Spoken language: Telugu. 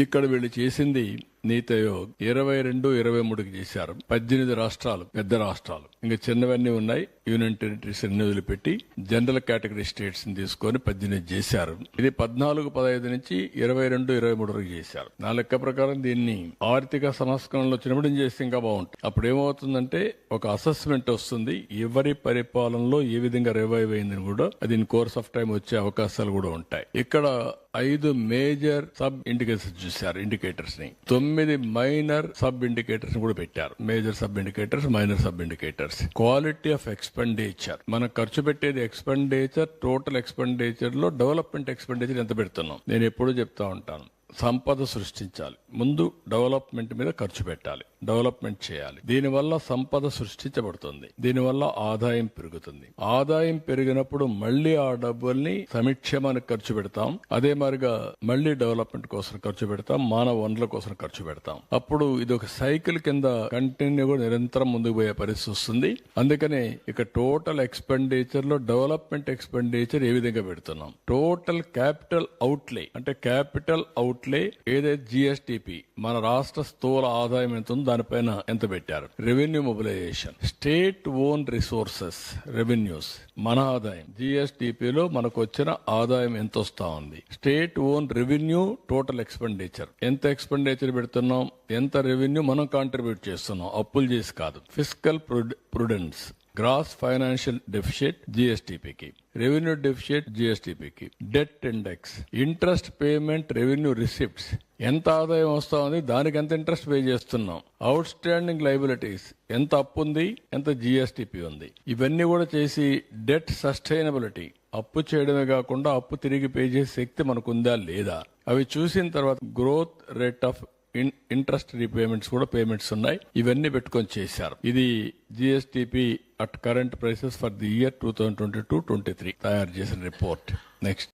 ఇక్కడ వీళ్ళు చేసింది నీతి ఆయోగ్ 22-23కి చేశారు. 18 రాష్ట్రాలు, పెద్ద రాష్ట్రాలు, ఇంకా చిన్నవన్నీ ఉన్నాయి. యూనియన్ టెరిటరీస్ అన్ని వదిలిపెట్టి జనరల్ కేటగిరీ స్టేట్స్ ని తీసుకొని 18 చేశారు. ఇది 14-15 నుంచి 22-23 చేశారు. నా లెక్క ప్రకారం దీన్ని ఆర్థిక సంస్కరణలు వచ్చినప్పుడు చేస్తే ఇంకా బాగుంటుంది. అప్పుడు ఏమవుతుందంటే ఒక అసెస్మెంట్ వస్తుంది, ఎవరి పరిపాలనలో ఏ విధంగా రివైవ్ అయిందని కూడా అది ఇన్ కోర్స్ ఆఫ్ టైం వచ్చే అవకాశాలు కూడా ఉంటాయి. ఇక్కడ 5 మేజర్ సబ్ ఇండికేటర్స్ చూశారు, ఇండికేటర్స్ ని 9 మైనర్ సబ్ ఇండికేటర్స్ కూడా పెట్టారు. Major sub indicators, minor sub indicators. Quality of expenditure, మనం ఖర్చు పెట్టేది ఎక్స్పెండిచర్, టోటల్ ఎక్స్పెండిచర్ లో డెవలప్మెంట్ ఎక్స్పెండిచర్ ఎంత పెడుతున్నాం. నేను ఎప్పుడూ చెప్తా ఉంటాను, సంపద సృష్టించాలి, ముందు డెవలప్మెంట్ మీద ఖర్చు పెట్టాలి, డెవలప్మెంట్ చేయాలి. దీనివల్ల సంపద సృష్టించబడుతుంది, దీనివల్ల ఆదాయం పెరుగుతుంది. ఆదాయం పెరిగినప్పుడు మళ్లీ ఆ డబ్బుల్ని సంక్షేమానికి ఖర్చు పెడతాం, అదే మాదిరిగా మళ్లీ డెవలప్మెంట్ కోసం ఖర్చు పెడతాం, మానవ వనరుల కోసం ఖర్చు పెడతాం. అప్పుడు ఇది ఒక సైకిల్ కింద కంటిన్యూగా నిరంతరం ముందుకు పోయే పరిస్థితి వస్తుంది. అందుకనే ఇక టోటల్ ఎక్స్పెండిచర్ లో డెవలప్మెంట్ ఎక్స్పెండిచర్ ఏ విధంగా పెడుతున్నాం, టోటల్ క్యాపిటల్ అవుట్లే అంటే క్యాపిటల్ అవుట్లే ఏదైతే జిఎస్టిపి మన రాష్ట్ర స్థూల ఆదాయం ఎంత ఉందో దానిపైన ఎంత పెట్టారు. Revenue mobilisation, state own resources, revenues, మన ఆదాయం జిఎస్టిపిలో మనకు వచ్చిన ఆదాయం ఎంత వస్తా ఉంది, state own revenue, total expenditure ఎంత ఎక్స్పెండిచర్ పెడుతున్నాం, ఎంత రెవెన్యూ మనం కాంట్రిబ్యూట్ చేస్తున్నాం, అప్పులు చేసి కాదు. Fiscal prudence, gross financial deficit జిఎస్టిపికి, రెవెన్యూ డెఫిసిట్ జిఎస్టిపికి, debt index, interest payment, revenue receipts, ఎంత ఆదాయం వస్తా ఉంది, దానికి ఎంత ఇంట్రెస్ట్ పే చేస్తున్నాం, అవుట్ స్టాండింగ్ లైబిలిటీస్, ఎంత అప్పు ఉంది, ఎంత జిఎస్టిపి ఉంది. ఇవన్నీ కూడా చేసి డెట్ సస్టైనబిలిటీ, అప్పు చేయడమే కాకుండా అప్పు తిరిగి పే చేసే శక్తి మనకు ఉందా లేదా, అవి చూసిన తర్వాత growth rate of interest repayments కూడా పేమెంట్స్ ఉన్నాయి. ఇవన్నీ పెట్టుకొని చేశారు. ఇది GSTP at current prices for the year 2022-23 తయారు చేసిన రిపోర్ట్. నెక్స్ట్